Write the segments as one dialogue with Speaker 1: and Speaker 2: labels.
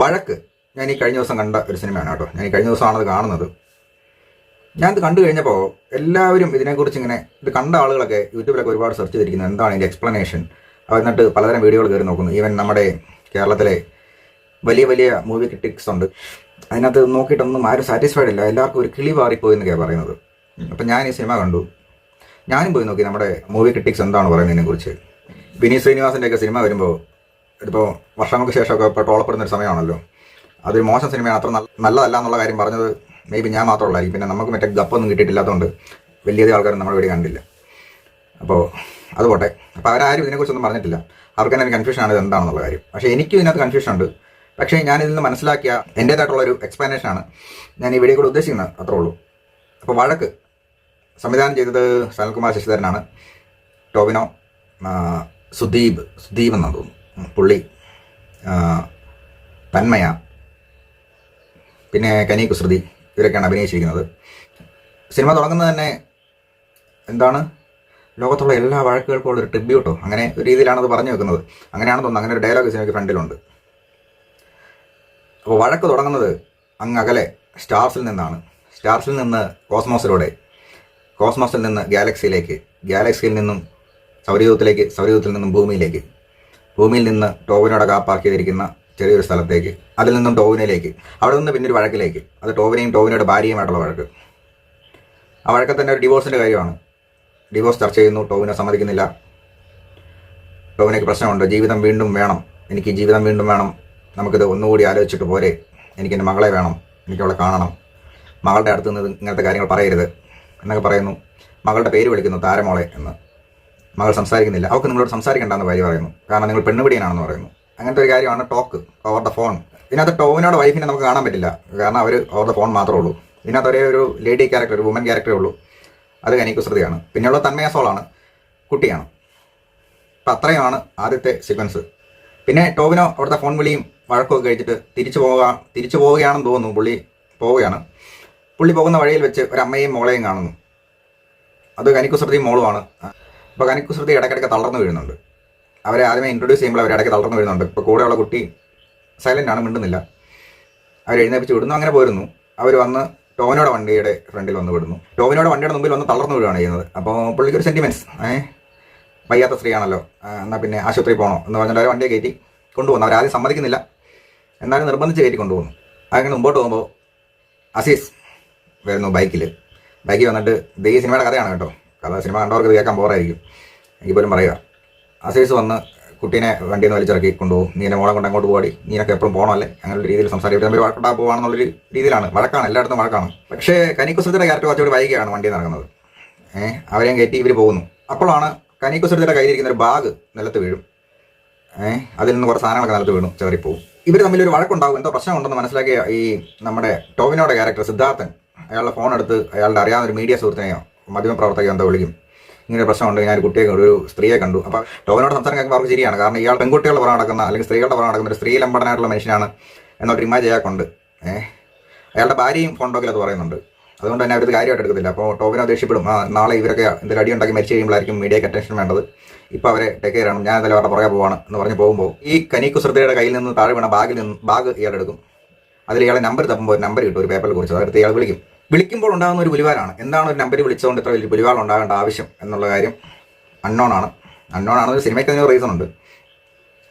Speaker 1: വഴക്ക് ഞാൻ ഈ കഴിഞ്ഞ ദിവസം കണ്ട ഒരു സിനിമയാണ് കേട്ടോ. ഞാൻ ഈ കഴിഞ്ഞ ദിവസമാണത് കാണുന്നത്. ഞാനിത് കണ്ടു കഴിഞ്ഞപ്പോൾ എല്ലാവരും ഇതിനെക്കുറിച്ച് ഇങ്ങനെ ഇത് കണ്ട ആളുകളൊക്കെ യൂട്യൂബിലൊക്കെ ഒരുപാട് സെർച്ച് ചെയ്തിരിക്കുന്നത് എന്താണ് ഇതിൻ്റെ എക്സ്പ്ലനേഷൻ. അവർ എന്നിട്ട് പലതരം വീഡിയോകൾ കയറി നോക്കുന്നു. ഈവൻ നമ്മുടെ കേരളത്തിലെ വലിയ വലിയ മൂവി ക്രിറ്റിക്സ് ഉണ്ട്. അതിനകത്ത് നോക്കിയിട്ടൊന്നും ആരും സാറ്റിസ്ഫൈഡ് ഇല്ല. എല്ലാവർക്കും ഒരു കിളി പാറിപ്പോയി എന്നൊക്കെയാണ് പറയുന്നത്. അപ്പം ഞാൻ ഈ സിനിമ കണ്ടു. ഞാനും പോയി നോക്കി നമ്മുടെ മൂവി ക്രിറ്റിക്സ് എന്താണ് പറയുന്നതിനെക്കുറിച്ച്. വിനീത് ശ്രീനിവാസൻ്റെയൊക്കെ സിനിമ വരുമ്പോൾ ഇതിപ്പോൾ വർഷങ്ങൾക്ക് ശേഷമൊക്കെ ഇപ്പോൾ ട്രോളപ്പെടുന്നൊരു സമയമാണല്ലോ. അതൊരു മോശം സിനിമയാണ്, അത്ര നല്ലതല്ല എന്നുള്ള കാര്യം പറഞ്ഞത് മേ ബി ഞാൻ മാത്രമുള്ളായിരിക്കും. പിന്നെ നമുക്ക് മറ്റേ ഗപ്പൊന്നും കിട്ടിയിട്ടില്ലാത്തതുകൊണ്ട് വലിയധികം ആൾക്കാരും നമ്മുടെ ഇവിടെ കണ്ടില്ല. അപ്പോൾ അത് പോട്ടെ. അപ്പോൾ അവരാരും ഇതിനെക്കുറിച്ചൊന്നും പറഞ്ഞിട്ടില്ല. അവർക്ക് തന്നെ കൺഫ്യൂഷനാണ് ഇത് എന്താണെന്നുള്ള കാര്യം. പക്ഷേ എനിക്കും ഇതിനകത്ത് കൺഫ്യൂഷൻ ഉണ്ട്. പക്ഷേ ഞാനിതിൽ നിന്ന് മനസ്സിലാക്കിയ എൻ്റേതായിട്ടുള്ളൊരു എക്സ്പ്ലനേഷനാണ് ഞാൻ ഈ വീഡിയോ കൂടെ ഉദ്ദേശിക്കുന്നത്. അത്രേ ഉള്ളൂ. അപ്പോൾ വഴക്ക് സംവിധാനം ചെയ്തത് സനൽകുമാർ ശശിധരനാണ്. ടോവിനോ, സുദീപ് എന്നാണ് തോന്നുന്നു പുള്ളി, തന്മയ, പിന്നെ കനി കുസൃതി, ഇവരൊക്കെയാണ് അഭിനയിച്ചിരിക്കുന്നത്. സിനിമ തുടങ്ങുന്നത് തന്നെ എന്താണ്, ലോകത്തുള്ള എല്ലാ വഴക്കുകൾക്കും ഉള്ളൊരു ട്രിബ്യൂട്ടോ അങ്ങനെ ഒരു രീതിയിലാണത് പറഞ്ഞു വെക്കുന്നത്. അങ്ങനെയാണെന്ന് തോന്നുന്നു. അങ്ങനെ ഒരു ഡയലോഗ് സിനിമയ്ക്ക് ഫ്രണ്ടിലുണ്ട്. അപ്പോൾ വഴക്ക് തുടങ്ങുന്നത് അങ്ങ് അകലെ സ്റ്റാർസിൽ നിന്നാണ്. സ്റ്റാർസിൽ നിന്ന് കോസ്മോസിലൂടെ, കോസ്മോസിൽ നിന്ന് ഗാലക്സിയിലേക്ക്, ഗാലക്സിയിൽ നിന്നും സൗരയൂഥത്തിലേക്ക്, സൗരയൂഥത്തിൽ നിന്നും ഭൂമിയിലേക്ക്, ഭൂമിയിൽ നിന്ന് ടോവിനോടെ കാപ്പാർക്ക് ചെയ്തിരിക്കുന്ന ചെറിയൊരു സ്ഥലത്തേക്ക്, അതിൽ നിന്നും ടോവിനയിലേക്ക്, അവിടെ നിന്ന് പിന്നെ ഒരു വഴക്കിലേക്ക്. അത് ടോവിനെയും ടോവിനോയുടെ ഭാര്യയുമായിട്ടുള്ള വഴക്ക്. ആ വഴക്ക് തന്നെ ഒരു ഡിവോഴ്സിൻ്റെ കാര്യമാണ്. ഡിവോഴ്സ് ചർച്ച ചെയ്യുന്നു. ടോവിനോ സമ്മതിക്കുന്നില്ല. ടോവിനയ്ക്ക് പ്രശ്നമുണ്ട്. ജീവിതം വീണ്ടും വേണം, എനിക്ക് ജീവിതം വീണ്ടും വേണം, നമുക്കിത് ഒന്നുകൂടി ആലോചിച്ചിട്ട് പോരെ, എനിക്കെൻ്റെ മകളെ വേണം, എനിക്കവളെ കാണണം, മകളുടെ അടുത്ത് നിന്ന് ഇങ്ങനത്തെ കാര്യങ്ങൾ പറയരുത് എന്നൊക്കെ പറയുന്നു. മകളുടെ പേര് വിളിക്കുന്നു താരമോളെ എന്ന്. മകൾ സംസാരിക്കുന്നില്ല. അവൾക്ക് നിങ്ങളോട് സംസാരിക്കേണ്ടെന്ന് ഭാര്യ പറയുന്നു. കാരണം നിങ്ങൾ പെണ്ണുപിടിയാണെന്ന് പറയുന്നു. അങ്ങനത്തെ ഒരു കാര്യമാണ് ടോക്ക് ഓവർ ദ ഫോൺ. ഇതിനകത്ത് ടോവിനോടെ വൈഫിനെ നമുക്ക് കാണാൻ പറ്റില്ല. കാരണം അവർ ഓവർ ദ ഫോൺ മാത്രമേ ഉള്ളൂ. ഇതിനകത്ത് ഒരേ ഒരു ലേഡി ക്യാരക്ടർ, ഒരു വുമൻ ക്യാരക്ടറേ ഉള്ളൂ. അത് കനി കുസൃതിയാണ്. പിന്നെയുള്ള തന്മയ സോളാണ്, കുട്ടിയാണ്. അപ്പം അത്രയുമാണ് ആദ്യത്തെ സീക്വൻസ്. പിന്നെ ടോവിനോ അവിടുത്തെ ഫോൺ വിളിയും വഴക്കൊക്കെ കഴിച്ചിട്ട് തിരിച്ചു പോവുകയാണെന്ന് തോന്നുന്നു. പുള്ളി പോവുകയാണ്. പുള്ളി പോകുന്ന വഴിയിൽ വെച്ച് ഒരു അമ്മയും മോളെയും കാണുന്നു. അത് കനി കുസൃതിയും മോളുമാണ്. അപ്പോൾ കനി കുസൃതി ഇടയ്ക്കിടയ്ക്ക് തളർന്നു വീഴുന്നുണ്ട്. അവരെ ആദ്യമേ ഇൻട്രൊഡ്യൂസ് ചെയ്യുമ്പോൾ അവർ ഇടയ്ക്ക് തളർന്നു വീഴുന്നുണ്ട്. ഇപ്പോൾ കൂടെയുള്ള കുട്ടി സൈലൻ്റ് ആണ്, മിണ്ടുന്നില്ല. അവർ എഴുന്നേപ്പിച്ച് വിടുന്നു. അങ്ങനെ പോരുന്നു. അവർ വന്ന് ടോവിനോടെ വണ്ടിയുടെ ഫ്രണ്ടിൽ വന്ന് വിടുന്നു. ടോവിനോടെ വണ്ടിയുടെ മുമ്പിൽ വന്ന് തളർന്നു വീഴുകയാണ് ചെയ്യുന്നത്. അപ്പോൾ പുള്ളിക്കൊരു സെൻറ്റിമെൻറ്റ്സ്, വയ്യാത്ത സ്ത്രീയാണല്ലോ, എന്നാൽ പിന്നെ ആശുപത്രി പോകണോ എന്ന് പറഞ്ഞിട്ട് അവർ വണ്ടിയെ കയറ്റി കൊണ്ടുപോകുന്നു. അവരാദ്യം സമ്മതിക്കുന്നില്ല, എന്നാലും നിർബന്ധിച്ച് കയറ്റി കൊണ്ടുപോകുന്നു. അങ്ങനെ മുമ്പോട്ട് പോകുമ്പോൾ അസീസ് വരുന്നു ബൈക്കിൽ വന്നിട്ട്. ഇത് ഈ സിനിമയുടെ കഥയാണ് കേട്ടോ. കഥ സിനിമ കണ്ടവർക്ക് കേൾക്കാൻ ബോറായിരിക്കും. എനിക്ക് പോലും പറയുക. അസീസ് വന്ന് കുട്ടീനെ വണ്ടിയിൽ നിന്ന് വലിച്ചിറക്കി കൊണ്ടുപോകും. നീ എന്നെ മോളെ കൊണ്ട് അങ്ങോട്ട് പോടി, നീനൊക്കെ എപ്പോഴും പോകണമല്ലേ, അങ്ങനെ ഒരു രീതിയിൽ സംസാരിക്കും. അവർ വഴക്കുണ്ടാ പോകാണെന്നുള്ളൊരു രീതിയിലാണ്. വഴക്കാണ്, എല്ലായിടത്തും വഴക്കാണ്. പക്ഷേ കനി കുസൃതിയുടെ ക്യാരക്ടർ കുറച്ചുകൂടി വൈകിയാണ് വണ്ടി നടക്കുന്നത്. അവരെയും കയറ്റി ഇവർ പോകുന്നു. അപ്പോഴാണ് കനി കുസൃതിയുടെ കയ്യിലിരിക്കുന്ന ഒരു ബാഗ് നിലത്ത് വീഴും. അതിൽ നിന്ന് കുറേ സാധനങ്ങളൊക്കെ നിലത്ത് വീണു, ചെറിപ്പോവും. ഇവർ തമ്മിലൊരു വഴക്കുണ്ടാകും. എന്തോ പ്രശ്നമുണ്ടെന്ന് മനസ്സിലാക്കിയ ഈ നമ്മുടെ ടോവിനോയുടെ ക്യാരക്ടർ സിദ്ധാർത്ഥൻ അയാളുടെ ഫോൺ എടുത്ത് അയാളുടെ അറിയാവുന്ന ഒരു മീഡിയ സുഹൃത്തിനെയോ മാധ്യമപ്രവർത്തകയോ എന്തോ വിളിക്കും. ഇങ്ങനെ പ്രശ്നമുണ്ട്, ഞാൻ ഒരു കുട്ടിയെ ഒരു സ്ത്രീയെ കണ്ടു. അപ്പോൾ ടോവിനോട് സംസാരം കേൾക്കുമ്പോൾ അവർക്ക് ശരിയാണ്. കാരണം ഇയാൾ പെൺകുട്ടികളുടെ പുറം നടക്കുന്ന അല്ലെങ്കിൽ സ്ത്രീകളുടെ പുറം നടക്കുന്ന ഒരു സ്ത്രീലമ്പടനായിട്ടുള്ള മനുഷ്യനാണ് എന്നൊരു ഇമാജ് അയാൾക്കുണ്ട്. അയാളുടെ ഭാര്യയും ഫോൺ ടോക്കിൽ അത് പറയുന്നുണ്ട്. അതുകൊണ്ട് തന്നെ അവരത് കാര്യമായിട്ട് എടുക്കത്തില്ല. അപ്പോൾ ടോവിനോ ദേഷ്യപ്പെടും. നാളെ ഇവരൊക്കെ എന്തെങ്കിലും അടി ഉണ്ടാക്കി മരിച്ചു കഴിയുമ്പോഴായിരിക്കും മീഡിയയ്ക്ക് അറ്റൻഷൻ വേണ്ടത്. ഇപ്പോൾ അവരെ ടേക്ക് കെയർ ആണ്, ഞാൻ എന്തായാലും അവരുടെ പുറകെ പോവാണ് എന്ന് പറഞ്ഞ് പോകുമ്പോൾ ഈ കനി കുസൃതിയുടെ കയ്യിൽ നിന്ന് താഴെ വീണ ബാഗ് ഇയാളെടുക്കും. അതിൽ ഇയാളെ നമ്പർ തപ്പുമ്പോൾ ഒരു നമ്പർ കിട്ടും, ഒരു പേപ്പറിൽ കുറിച്ച്. അതെടുത്ത് ഇയാൾ വിളിക്കുമ്പോൾ ഉണ്ടാകുന്ന ഒരു പുലിവാലാണ്. എന്താണ് ഒരു നമ്പർ വിളിച്ചുകൊണ്ട് ഇത്ര വലിയ പുലിവാൾ ഉണ്ടാകേണ്ട ആവശ്യം എന്നുള്ള കാര്യം അൺനോണാണ്. സിനിമയ്ക്ക് അതിന് റീസൺ ഉണ്ട്.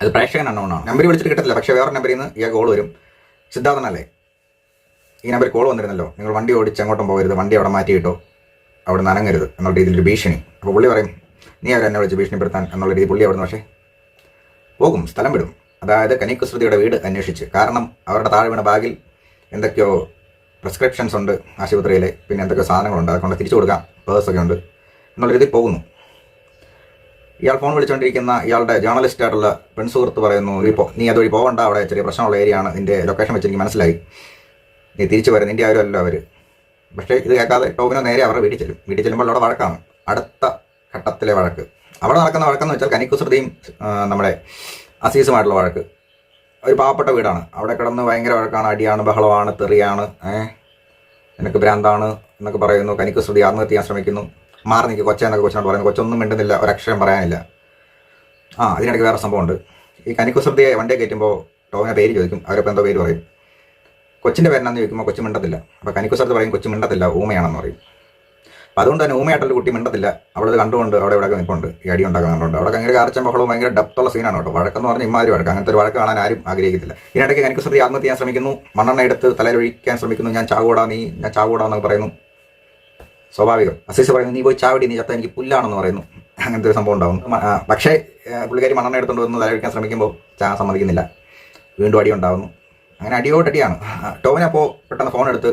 Speaker 1: അത് പ്രേക്ഷകൻ അൺനോണാണ്. നമ്പർ വിളിച്ചിട്ട് കിട്ടത്തില്ല. പക്ഷേ വേറെ നമ്പറിൽ നിന്ന് ഇയാൾ കോൾ വരും. സിദ്ധാർത്ഥനല്ലേ, ഈ നമ്പർ കോൾ വന്നിരുന്നല്ലോ, നിങ്ങൾ വണ്ടി ഓടിച്ച് അങ്ങോട്ടും പോകരുത്, വണ്ടി അവിടെ മാറ്റിയിട്ടോ, അവിടെ നനങ്ങരുത് എന്നുള്ള രീതിയിലൊരു ഭീഷണി. അപ്പോൾ പുള്ളി പറയും, നീ അവരെന്നെ വിളിച്ച് ഭീഷണിപ്പെടുത്താൻ എന്നുള്ള രീതി പുള്ളി അവിടെ നിന്ന് പക്ഷേ പോകും, സ്ഥലം വിടും. അതായത് കനി കുസൃതിയുടെ വീട് അന്വേഷിച്ച്. കാരണം അവരുടെ താഴെ വീണ ബാഗിൽ എന്തൊക്കെയോ പ്രിസ്ക്രിപ്ഷൻസ് ഉണ്ട് ആശുപത്രിയിലെ, പിന്നെ എന്തൊക്കെയോ സാധനങ്ങളുണ്ട്, അതൊക്കെ തിരിച്ചു കൊടുക്കാം, പേഴ്സൊക്കെ ഉണ്ട് എന്നുള്ള രീതിയിൽ പോകുന്നു. ഇയാൾ ഫോൺ വിളിച്ചുകൊണ്ടിരിക്കുന്ന ഇയാളുടെ ജേർണലിസ്റ്റായിട്ടുള്ള പെൺസുഹൃത്ത് പറയുന്നു, നീ അതുവഴി പോകണ്ട, അവിടെ ചെറിയ പ്രശ്നമുള്ള ഏരിയ ആണ്, നിൻ്റെ ലൊക്കേഷൻ വെച്ച് എനിക്ക് മനസ്സിലായി, നീ തിരിച്ചു വരും, നിൻ്റെ ആരുമല്ലോ അവർ. പക്ഷേ ഇത് കേൾക്കാതെ ടോവിനോ നേരെ അവരുടെ വീട്ടിൽ ചെല്ലുമ്പോൾ അവിടെ വഴക്കാണ്. അടുത്ത ഘട്ടത്തിലെ വഴക്ക്. അവിടെ നടക്കുന്ന വഴക്കെന്ന് വെച്ചാൽ കനി കുസൃതിയും നമ്മുടെ അസീസുമായിട്ടുള്ള വഴക്ക്. ഒരു പാവപ്പെട്ട വീടാണ്. അവിടെ കിടന്ന് ഭയങ്കര വഴക്കാണ്, അടിയാണ്, ബഹളമാണ്, തെറിയാണ്. നിനക്ക് ഭ്രാന്താണ് എന്നൊക്കെ പറയുന്നു. കനി കുസൃതി ആത്മഹത്യ ചെയ്യാൻ ശ്രമിക്കുന്നു. മാറി നിൽക്കുക കൊച്ചെന്നൊക്കെ കൊച്ചിനോട് പറയുന്നു. കൊച്ചൊന്നും മിണ്ടുന്നില്ല, ഒരക്ഷരം പറയാനില്ല. അതിനിടയ്ക്ക് വേറെ സംഭവമുണ്ട്. ഈ കനി കുസൃതിയെ വണ്ടിയെ കയറ്റുമ്പോൾ ടോവിനെ പേര് ചോദിക്കും. അവരപ്പോൾ എന്തോ പേര് പറയും. കൊച്ചിൻ്റെ പേരെന്നാന്ന് ചോദിക്കുമ്പോൾ കൊച്ചു മിണ്ടത്തില്ല. അപ്പോൾ കനിക്കുസൃതി പറയും കൊച്ചു മിണ്ടത്തില്ല, ഊമയാണെന്ന് പറയും. അപ്പോൾ അതുകൊണ്ട് തന്നെ ഊമയായിട്ടൊരു കുട്ടി മിണ്ടത്തില്ല. അവളത് കണ്ടുകൊണ്ട് അവിടെ ഇവിടെ നിൽപ്പുണ്ട്, ഈ അടി ഉണ്ടാക്കുന്നുണ്ട്. അവിടെ ഭയങ്കര കാർച്ചം ബഹളവും ഭയങ്കര ഡെപ്തുള്ള സീനാണ് കേട്ടോ. വഴക്കെന്ന് പറഞ്ഞാൽ ഇമാതിരി വഴക്ക്, അങ്ങനത്തെ ഒരു വഴക്ക് കാണാൻ ആരും ആഗ്രഹിക്കത്തില്ല. ഇതിനിടയ്ക്ക് കനിക്കുസൃതി ആത്മഹത്യ ചെയ്യാൻ ശ്രമിക്കുന്നു, മണ്ണെണ്ണ എടുത്ത് തലയിലൊഴിക്കാൻ ശ്രമിക്കുന്നു. ഞാൻ ചാവൂടാ എന്നൊക്കെ പറയുന്നു. സ്വാഭാവികം. അസീസ് പറയുന്നു നീ പോയി ചാവടി, നീ ചത്ത എനിക്ക് പുല്ലാണെന്ന് പറയുന്നു. അങ്ങനത്തെ ഒരു സംഭവം ഉണ്ടാവും. പക്ഷേ പുള്ളിക്കാരി മണ്ണെണ്ണ എടുത്തുകൊണ്ട് വന്ന് തലയിക്കാൻ ശ്രമിക്കുമ്പോൾ സമ്മതിക്കുന്നില്ല. വീണ്ടും അടി ഉണ്ടാകുന്നു. അങ്ങനെ അടിയോടടിയാണ്. ടോവിനെ അപ്പോൾ പെട്ടെന്ന് ഫോൺ എടുത്ത്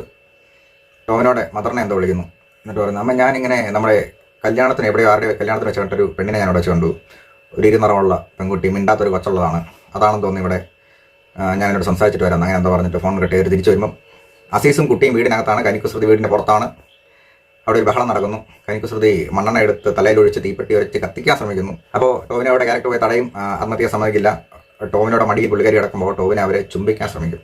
Speaker 1: ടോവിനോടെ മദറിനെ എന്തോ വിളിക്കുന്നു. എന്നിട്ട് പറയുന്നു അമ്മ ഞാനിങ്ങനെ നമ്മുടെ കല്യാണത്തിന് എവിടെയോ ആരുടെ കല്യാണത്തിന് വെച്ചിട്ടൊരു പെണ്ണിനെ ഞാൻ അവിടെ വെച്ച് കണ്ടു. ഒരു ഇരുനിറമുള്ള പെൺകുട്ടി, മിണ്ടാത്തൊരു കൊച്ചുള്ളതാണ്. അതാണെന്ന് തോന്നി ഇവിടെ ഞാൻ എന്നോട് സംസാരിച്ചിട്ട് വരാം. അങ്ങനെ എന്തോ പറഞ്ഞിട്ട് ഫോൺ കട്ട് ചെയ്ത് തിരിച്ചു വരുമ്പം അസീസും കുട്ടിയും വീടിനകത്താണ്. കനിക്കുസൃതി വീടിൻ്റെ പുറത്താണ്. അവിടെ ഒരു ബഹളം നടക്കുന്നു. കനിക്കുസൃതി മണ്ണെണ്ണ എടുത്ത് തലയിലൊഴിച്ച് തീപ്പെട്ടി ഒഴിച്ച് കത്തിക്കാൻ ശ്രമിക്കുന്നു. അപ്പോൾ ടോവിനോടെ ക്യാരക്ടർ പോയി തടയും. ആത്മഹത്യ സമ്മതിക്കില്ല. ടോവിനോടെ മടിയിൽ പുള്ളിക്കാരി കിടക്കുമ്പോൾ ടോവിനെ അവരെ ചുംബിക്കാൻ ശ്രമിക്കും.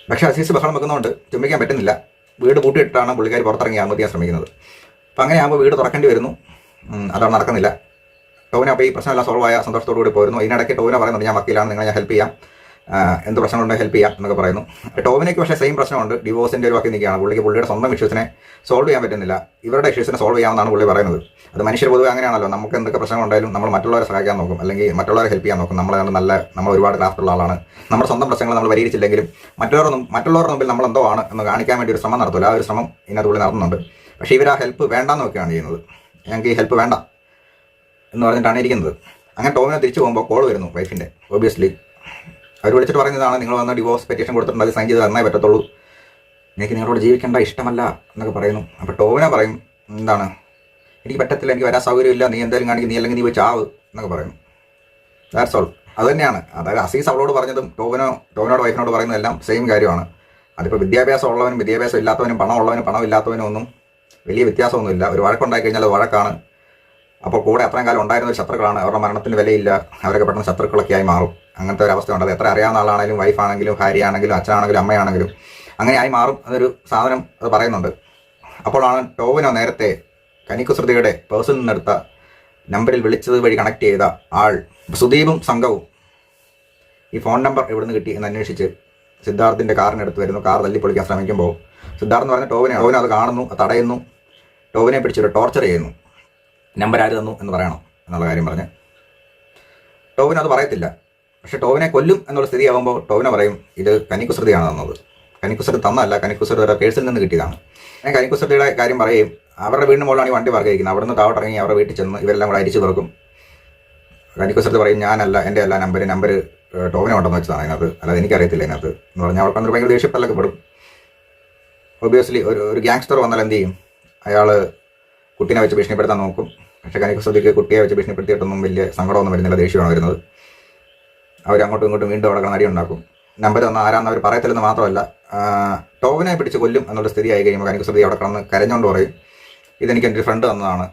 Speaker 1: പക്ഷേ അസീസ് ബഹളം വെക്കുന്നതുകൊണ്ട് ചുംബിക്കാൻ പറ്റുന്നില്ല. വീട് പൂട്ടിയിട്ടാണ് പുള്ളിക്കാരി പുറത്തിറങ്ങി ആത്മഹത്യ ശ്രമിക്കുന്നത്. അപ്പം അങ്ങനെ ആകുമ്പോൾ വീട് തുറക്കേണ്ടി വരുന്നു. അതാണ് നടക്കുന്നില്ല. ടോവിന അപ്പോൾ ഈ പ്രശ്നമെല്ലാം സോൾവ് ആയ സന്തോഷത്തോടു കൂടി പോയിരുന്നു. ഇതിനിടയ്ക്ക് ടോവിന പറയുന്നുണ്ട് ഞാൻ വക്കീലാണ്, നിങ്ങളെ ഞാൻ ഹെൽപ്പ് ചെയ്യാം, എന്ത് പ്രശ്നമുണ്ടെങ്കിൽ ഹെൽപ്പ് ചെയ്യാം എന്നൊക്കെ പറയുന്നു. ടോവിനയ്ക്ക് പക്ഷേ സെയിം പ്രശ്നമുണ്ട്. ഡിവോഴ്സിൻ്റെ ഒരു വക്കി നിൽക്കുകയാണ്. പുള്ളിയുടെ സ്വന്തം ഇഷ്യൂസിനെ സോൾവ് ചെയ്യാൻ പറ്റുന്നില്ല. ഇവരുടെ ഇഷ്യൂസിനെ സോൾവ് ചെയ്യാമെന്നാണ് പുള്ളി പറയുന്നത്. അത് മനുഷ്യർ പൊതുവെ അങ്ങനെയാണല്ലോ. നമുക്ക് എന്തൊക്കെ പ്രശ്നങ്ങളുണ്ടായാലും നമ്മൾ മറ്റുള്ളവരെ സഹായിക്കാൻ നോക്കും, അല്ലെങ്കിൽ മറ്റുള്ളവരെ ഹെൽപ്പ് ചെയ്യാൻ നോക്കും. നമ്മൾ ഒരുപാട് ക്രാഫ്റ്റുള്ള ആളാണ്. നമ്മുടെ സ്വന്തം പ്രശ്നങ്ങൾ നമ്മൾ പരിഹരിച്ചില്ലെങ്കിലും മറ്റുള്ളവരുടെ മുമ്പിൽ നമ്മൾ എന്തോ ആണ് എന്ന് കാണിക്കാൻ വേണ്ടി ഒരു ശ്രമം നടത്തില്ല. ആ ഒരു ശ്രമം ഇതിനകത്ത് പുള്ളി നടത്തുന്നുണ്ട്. പക്ഷേ ഇവർ ആ ഹെൽപ്പ് വേണ്ടാന്ന് നോക്കുകയാണ് ചെയ്യുന്നത്. ഞങ്ങൾക്ക് ഈ ഹെൽപ്പ് വേണ്ട എന്ന് പറഞ്ഞിട്ടാണ് ഇരിക്കുന്നത്. അങ്ങനെ ടോവിനെ തിരിച്ചു പോകുമ്പോൾ കോൾ വരുന്നു വൈഫിൻ്റെ. ഒബിയസ്ലി അവർ വിളിച്ചിട്ട് പറയുന്നതാണ് നിങ്ങൾ വന്ന് ഡിവോഴ്സ് പെറ്റീഷൻ കൊടുത്തിട്ടുണ്ട്, അത് സൈൻ ചെയ്ത് തന്നേ പറ്റത്തുള്ളൂ, എനിക്ക് നിങ്ങളോട് ജീവിക്കേണ്ട ഇഷ്ടമല്ല എന്നൊക്കെ പറയുന്നു. അപ്പോൾ ടോവിനെ പറയും എന്താണ് എനിക്ക് പറ്റത്തില്ല, എനിക്ക് വരാൻ സൗകര്യമില്ല, നീ എന്തായാലും കാണിക്കും, നീ അല്ലെങ്കിൽ നീ പോയി ചാവ് എന്നൊക്കെ പറയുന്നു. That's all. അത് തന്നെയാണ്. അതായത് അസീസ് അവളോട് പറഞ്ഞതും ടോവിനോട് വൈഫിനോട് പറയുന്നതെല്ലാം സെയിം കാര്യമാണ്. അതിപ്പോൾ വിദ്യാഭ്യാസം ഉള്ളവനും വിദ്യാഭ്യാസം ഇല്ലാത്തവനും പണം ഉള്ളവനും പണം ഇല്ലാത്തവനും ഒന്നും വലിയ വ്യത്യാസമൊന്നുമില്ല. ഒരു വഴക്കുണ്ടായി കഴിഞ്ഞാൽ അത് വഴക്കാണ്. അപ്പോൾ കൂടെ അത്രയും കാലം ഉണ്ടായിരുന്ന ഒരു ശത്രുക്കളാണ്. അവരുടെ മരണത്തിന് വിലയില്ല. അവരൊക്കെ പെട്ടെന്ന് ശത്രുക്കളൊക്കെ ആയി മാറും. അങ്ങനത്തെ ഒരു അവസ്ഥയുണ്ട്. അത് എത്ര അറിയാവുന്ന ആളാണെങ്കിലും, വൈഫാണെങ്കിലും, ഭാര്യയാണെങ്കിലും, അച്ഛനാണെങ്കിലും, അമ്മയാണെങ്കിലും അങ്ങനെ ആയി മാറും. അതൊരു സാധനം അത് പറയുന്നുണ്ട്. അപ്പോഴാണ് ടോവിനോ നേരത്തെ കനിക്കുസൃതിയുടെ പേഴ്സണിൽ നിന്നെടുത്ത നമ്പറിൽ വിളിച്ചത് വഴി കണക്ട് ചെയ്ത ആൾ സുദീപും സംഘവും ഈ ഫോൺ നമ്പർ എവിടെ നിന്ന് കിട്ടി എന്ന് അന്വേഷിച്ച് സിദ്ധാർത്ഥിൻ്റെ കാറിനടുത്ത് വരുന്നു. കാർ തല്ലിപ്പൊളിക്കാൻ ശ്രമിക്കുമ്പോൾ സിദ്ധാർത്ഥ് എന്ന് പറഞ്ഞ ടോവിനെ അത് കാണുന്നു, തടയുന്നു. ടോവിനെ പിടിച്ചൊരു ടോർച്ചർ ചെയ്യുന്നു. നമ്പർ ആര് തന്നു എന്ന് പറയണം എന്നുള്ള കാര്യം പറഞ്ഞ് ടോവിന് അത് പറയത്തില്ല. പക്ഷേ ടോവിനെ കൊല്ലും എന്നുള്ള സ്ഥിതിയാകുമ്പോൾ ടോവിനെ പറയും ഇത് കനിക്കുസൃതിയാണ് തന്നത്. കനിക്കുസൃതി തന്നല്ല, കനിക്കുസൃതിയുടെ പേഴ്സിൽ നിന്ന് കിട്ടിയതാണ്. ഞാൻ കനിക്കുസൃതിയുടെ കാര്യം പറയും. അവരുടെ വീടിന് മുകളിലാണ് ഈ വണ്ടി വർഗ്ഗിക്കുന്നത്. അവിടെ നിന്ന് താവട്ടിറങ്ങി അവരുടെ വീട്ടിൽ ചെന്ന് ഇവരെല്ലാം കൂടെ അരിച്ചു തുറക്കും. കനിക്കുസൃതി പറയും ഞാനല്ല, എൻ്റെ അല്ല നമ്പർ ടോവിനെ ഉണ്ടെന്ന് വെച്ചതാണ് അതിനകത്ത്, അല്ലാതെ എനിക്കറിയത്തില്ല അതിനകത്ത് എന്ന് പറഞ്ഞാൽ അവർക്ക് ഭയങ്കര ദേഷ്യപ്പെട്ടല്ലൊക്കെ പെടും. ഒബിയസ്ലി ഒരു ഗ്യാങ്സ്റ്റർ വന്നാൽ എന്ത് ചെയ്യും? അയാൾ കുട്ടീനെ വെച്ച് ഭീഷണിപ്പെടുത്താൻ നോക്കും. പക്ഷേ കനിക്കുസൃതിക്ക് കുട്ടിയെ വെച്ച് ഭീഷണിപ്പെടുത്തിയിട്ടൊന്നും വലിയ സങ്കടമൊന്നും വരുന്നില്ല, ദേഷ്യമാണ് വരുന്നത്. അവരങ്ങോട്ടും ഇങ്ങോട്ടും വീണ്ടും അവിടെ നടി ഉണ്ടാക്കും. നമ്പർ തന്ന ആരാന്ന് അവർ പറയത്തില്ലെന്ന് മാത്രമല്ല, ടോവിനെ പിടിച്ച് കൊല്ലും എന്നുള്ള സ്ഥിതി ആയി കഴിയുമ്പോൾ കനിക്കുസൃതി അവിടെ കിടന്ന് കരഞ്ഞുകൊണ്ട് പറയും ഇതെനിക്ക് എൻ്റെ ഫ്രണ്ട് തന്നതാണ്,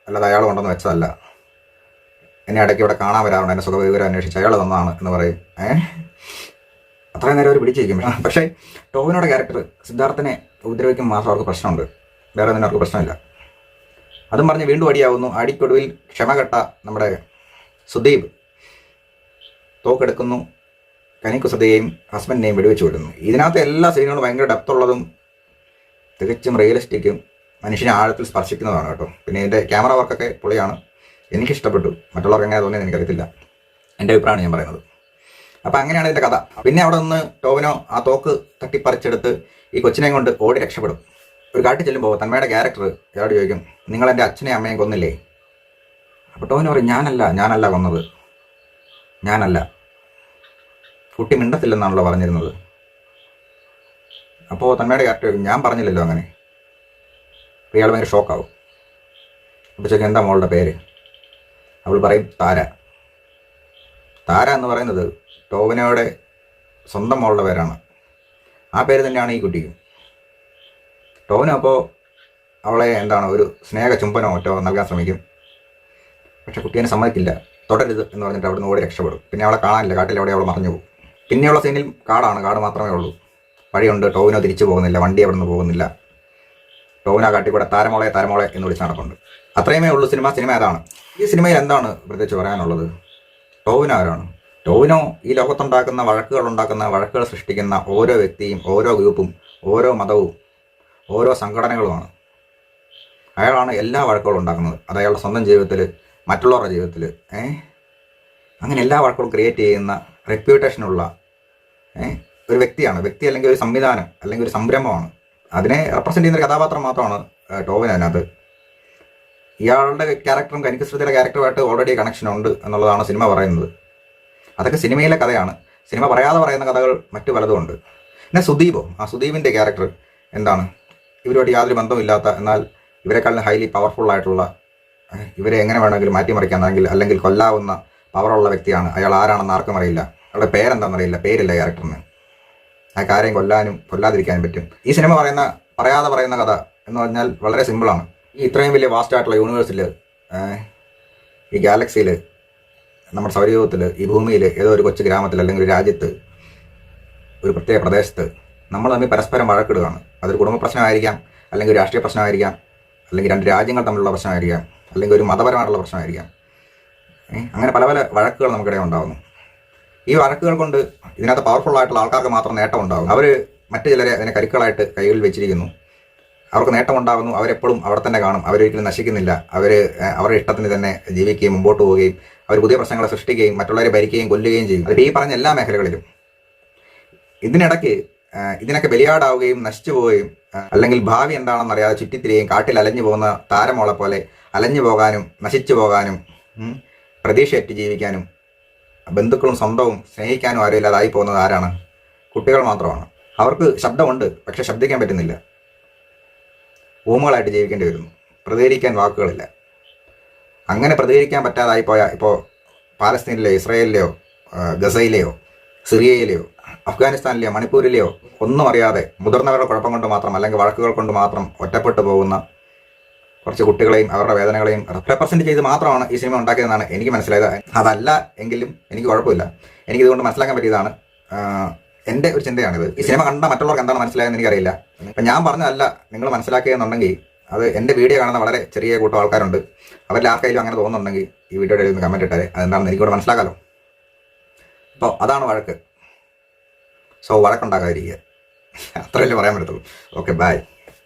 Speaker 1: അല്ലാതെ അയാൾ കൊണ്ടെന്ന് വെച്ചതല്ല, എന്നെ ഇടയ്ക്ക് ഇവിടെ കാണാൻ വരാറുണ്ട്, എന്നെ സുഖവിവരം അന്വേഷിച്ച് അയാൾ തന്നതാണ് എന്ന് പറയും. അത്രയും നേരം അവർ പിടിച്ചിരിക്കും. പക്ഷേ ടോവിനോടെ ക്യാരക്ടർ സിദ്ധാർത്ഥിനെ ഉപദ്രവിക്കും മാത്രം അവർക്ക് പ്രശ്നമുണ്ട്, വേറെ ഒന്നും അവർക്ക് പ്രശ്നമില്ല. അതും പറഞ്ഞ് വീണ്ടും അടിയാവുന്നു. അടിക്കൊടുവിൽ ക്ഷമകെട്ട നമ്മുടെ സുദീപ് തോക്കെടുക്കുന്നു. കനിക്കുസൃതിയെയും ഹസ്ബൻഡിനെയും വെടിവെച്ച് കൊല്ലുന്നു. ഇതിനകത്ത് എല്ലാ സീനുകളും ഭയങ്കര ഡെപ്തുള്ളതും തികച്ചും റിയലിസ്റ്റിക്കും മനുഷ്യനെ ആഴത്തിൽ സ്പർശിക്കുന്നതാണ് കേട്ടോ. പിന്നെ ഇതിൻ്റെ ക്യാമറ വർക്കൊക്കെ പൊളിയാണ്, എനിക്കിഷ്ടപ്പെട്ടു. മറ്റുള്ളവർക്ക് എങ്ങനെ തോന്നിയെന്ന് എനിക്കറിയത്തില്ല, എൻ്റെ അഭിപ്രായമാണ് ഞാൻ പറയുന്നത്. അപ്പം അങ്ങനെയാണ് ഇതിൻ്റെ കഥ. പിന്നെ അവിടെ നിന്ന് ടോവിനോ ആ തോക്ക് തട്ടിപ്പറിച്ചെടുത്ത് ഈ കൊച്ചിനെ കൊണ്ട് ഓടി രക്ഷപ്പെടും. ഒരു കാട്ടിൽ ചെല്ലുമ്പോൾ തന്മയുടെ ക്യാരക്ടർ ഇയാളോട് ചോദിക്കും നിങ്ങൾ എൻ്റെ അച്ഛനെയും അമ്മയും കൊന്നില്ലേ? അപ്പോൾ ടോവിനോ പറയും ഞാനല്ല കൊന്നത്, ഞാനല്ല. കുട്ടി മിണ്ടത്തില്ലെന്നാണല്ലോ പറഞ്ഞിരുന്നത്. അപ്പോൾ തന്മയുടെ ക്യാരക്ടർ ഞാൻ പറഞ്ഞില്ലല്ലോ അങ്ങനെ. അപ്പോൾ ഇയാൾ ഭയങ്കര ഷോക്കാവും. അപ്പോൾ ചോദിക്കും എന്താ മോളുടെ പേര്? അവൾ പറയും താര. താര എന്ന് പറയുന്നത് ടോവിനോയുടെ സ്വന്തം മോളുടെ പേരാണ്. ആ പേര് തന്നെയാണ് ഈ കുട്ടിക്കും. ടോവിനോ അപ്പോൾ അവളെ ഒരു സ്നേഹ ചുംബനോ മറ്റോ നൽകാൻ ശ്രമിക്കും. പക്ഷെ കുട്ടീനെ സമ്മതിക്കില്ല. തുടരുത് എന്ന് പറഞ്ഞിട്ട് അവിടെ നിന്ന് ഓടി രക്ഷപ്പെടും. പിന്നെ അവളെ കാണാനില്ല, കാട്ടിലെവിടെ അവൾ മറഞ്ഞു പോകും. പിന്നെയുള്ള സീനിൽ കാട് മാത്രമേ ഉള്ളൂ. വഴിയുണ്ട്, ടോവിനോ തിരിച്ചു പോകുന്നില്ല, വണ്ടി അവിടെ നിന്ന് പോകുന്നില്ല. ടോവിനോ കാട്ടിക്കൂടെ താരമോളെ എന്ന് വിളിച്ച് നടക്കുന്നുണ്ട്. അത്രയുമേ ഉള്ളൂ സിനിമ അതാണ്. ഈ സിനിമയിൽ എന്താണ് പ്രത്യേകിച്ച് പറയാനുള്ളത്? ടോവിനോ ആരാണ്? ടോവിനോ ഈ ലോകത്തുണ്ടാക്കുന്ന വഴക്കുകൾ സൃഷ്ടിക്കുന്ന ഓരോ വ്യക്തിയും, ഓരോ ഗ്രൂപ്പും, ഓരോ മതവും, ഓരോ സംഘടനകളുമാണ്. അയാളാണ് എല്ലാ വഴക്കുകളും ഉണ്ടാക്കുന്നത്. അത് അയാളുടെ സ്വന്തം ജീവിതത്തിൽ, മറ്റുള്ളവരുടെ ജീവിതത്തിൽ, അങ്ങനെ എല്ലാ വഴക്കുകളും ക്രിയേറ്റ് ചെയ്യുന്ന റെപ്യൂട്ടേഷനുള്ള ഒരു വ്യക്തിയാണ്. വ്യക്തി അല്ലെങ്കിൽ ഒരു സംവിധാനം അല്ലെങ്കിൽ ഒരു സംരംഭമാണ്. അതിനെ റെപ്രസെൻ്റ് ചെയ്യുന്ന ഒരു കഥാപാത്രം മാത്രമാണ് ടോവിനോ. അതിനകത്ത് ഇയാളുടെ ക്യാരക്ടറും കനികശ്രുതിയുടെ ക്യാരക്ടറുമായിട്ട് ഓൾറെഡി കണക്ഷൻ ഉണ്ട് എന്നുള്ളതാണ് സിനിമ പറയുന്നത്. അതൊക്കെ സിനിമയിലെ കഥയാണ്. സിനിമ പറയാതെ പറയുന്ന കഥകൾ മറ്റു പലതുമുണ്ട്. പിന്നെ സുദീപിൻ്റെ ക്യാരക്ടർ എന്താണ്? ഇവരുമായിട്ട് യാതൊരു ബന്ധമില്ലാത്ത, എന്നാൽ ഇവരെക്കാളും ഹൈലി പവർഫുൾ ആയിട്ടുള്ള, ഇവരെ എങ്ങനെ വേണമെങ്കിലും മാറ്റിമറിക്കാൻ അല്ലെങ്കിൽ കൊല്ലാവുന്ന പവറുള്ള വ്യക്തിയാണ്. അയാൾ ആരാണെന്ന് ആർക്കും അറിയില്ല. അയാളുടെ പേരെന്താണെന്നറിയില്ല, പേരില്ല ക്യാരക്ടറിന്. ആ കാര്യം കൊല്ലാതിരിക്കാനും പറ്റും. ഈ സിനിമ പറയാതെ പറയുന്ന കഥ എന്ന് പറഞ്ഞാൽ വളരെ സിമ്പിളാണ്. ഈ ഇത്രയും വലിയ വാസ്റ്റ് ആയിട്ടുള്ള യൂണിവേഴ്സിൽ, ഈ ഗാലക്സിയിൽ, നമ്മുടെ സൗരയൂഥത്തിൽ, ഈ ഭൂമിയിൽ, ഏതോ ഒരു കൊച്ചു ഗ്രാമത്തിൽ അല്ലെങ്കിൽ ഒരു രാജ്യത്ത്, ഒരു പ്രത്യേക പ്രദേശത്ത് നമ്മൾ തമ്മിൽ പരസ്പരം വഴക്കിടുകയാണ്. അതൊരു കുടുംബ പ്രശ്നമായിരിക്കാം, അല്ലെങ്കിൽ ഒരു രാഷ്ട്രീയ പ്രശ്നമായിരിക്കാം, അല്ലെങ്കിൽ രണ്ട് രാജ്യങ്ങൾ തമ്മിലുള്ള പ്രശ്നമായിരിക്കാം, അല്ലെങ്കിൽ ഒരു മതപരമായിട്ടുള്ള പ്രശ്നമായിരിക്കാം. അങ്ങനെ പല പല വഴക്കുകൾ നമുക്കിടയിൽ ഉണ്ടാകുന്നു. ഈ വഴക്കുകൾ കൊണ്ട് ഇതിനകത്ത് പവർഫുൾ ആയിട്ടുള്ള ആൾക്കാർക്ക് മാത്രം നേട്ടം ഉണ്ടാകും. അവർ മറ്റു ചിലരെ അതിനെ കരുക്കളായിട്ട് കൈകളിൽ വെച്ചിരിക്കുന്നു. അവർക്ക് നേട്ടം ഉണ്ടാകുന്നു. അവരെപ്പോഴും അവിടെ തന്നെ കാണും. അവരൊരിക്കലും നശിക്കുന്നില്ല. അവരുടെ ഇഷ്ടത്തിന് തന്നെ ജീവിക്കുകയും മുമ്പോട്ട് പോവുകയും അവർ പുതിയ പ്രശ്നങ്ങളെ സൃഷ്ടിക്കുകയും മറ്റുള്ളവരെ ഭരിക്കുകയും കൊല്ലുകയും ചെയ്യും. അത് ഈ പറഞ്ഞ എല്ലാ മേഖലകളിലും. ഇതിനിടയ്ക്ക് ഇതിനൊക്കെ ബലിയാടാവുകയും നശിച്ചു പോവുകയും അല്ലെങ്കിൽ ഭാവി എന്താണെന്ന് അറിയാതെ ചുറ്റിത്തിരിയും കാട്ടിൽ അലഞ്ഞു പോകുന്ന താരമോളെ പോലെ അലഞ്ഞു പോകാനും നശിച്ചു പോകാനും പ്രതീക്ഷയറ്റ് ജീവിക്കാനും ബന്ധുക്കളും സ്വന്തവും സ്നേഹിക്കാനും ആരും ഇല്ലാതായി പോകുന്നത് ആരാണ്? കുട്ടികൾ മാത്രമാണ്. അവർക്ക് ശബ്ദമുണ്ട്, പക്ഷെ ശബ്ദിക്കാൻ പറ്റുന്നില്ല. ഊമകളായിട്ട് ജീവിക്കേണ്ടി വരുന്നു. പ്രതികരിക്കാൻ വാക്കുകളില്ല. അങ്ങനെ പ്രതികരിക്കാൻ പറ്റാതായി പോയ ഇപ്പോൾ പാലസ്തീനിലെയോ ഇസ്രായേലിലെയോ ഗസയിലെയോ സിറിയയിലെയോ അഫ്ഗാനിസ്ഥാനിലെയോ മണിപ്പൂരിലെയോ ഒന്നും അറിയാതെ മുതിർന്നവരുടെ കുഴപ്പം കൊണ്ട് മാത്രം അല്ലെങ്കിൽ വഴക്കുകൾ കൊണ്ട് മാത്രം ഒറ്റപ്പെട്ടു പോകുന്ന കുറച്ച് കുട്ടികളെയും അവരുടെ വേദനകളെയും റെപ്രസെൻറ്റ് ചെയ്ത് മാത്രമാണ് ഈ സിനിമ ഉണ്ടാക്കിയതെന്നാണ് എനിക്ക് മനസ്സിലായത്. അതല്ല എങ്കിലും എനിക്ക് കുഴപ്പമില്ല. എനിക്കിതുകൊണ്ട് മനസ്സിലാക്കാൻ പറ്റിയതാണ്. എൻ്റെ ഒരു ചിന്തയാണിത്. ഈ സിനിമ കണ്ട മറ്റുള്ളവർക്ക് എന്താണ് മനസ്സിലായെന്ന് എനിക്കറിയില്ല. അപ്പം ഞാൻ പറഞ്ഞതല്ല നിങ്ങൾ മനസ്സിലാക്കിയെന്നുണ്ടെങ്കിൽ അത് എൻ്റെ വീഡിയോ കാണുന്ന വളരെ ചെറിയ കൂട്ടം ആൾക്കാരുണ്ട്. അവരിൽ ആർക്കെങ്കിലും അങ്ങനെ തോന്നുന്നുണ്ടെങ്കിൽ ഈ വീഡിയോയുടെ ഒന്ന് കമൻറ്റ് ഇട്ടാൽ അതെന്താണെന്ന് എനിക്കൂടെ മനസ്സിലാക്കാമല്ലോ. അപ്പോൾ അതാണ് വഴക്ക്. സോ വഴക്കുണ്ടാകാതിരിക്കുക. അത്രയല്ലേ പറയാൻ പറ്റത്തുള്ളൂ. Okay, by.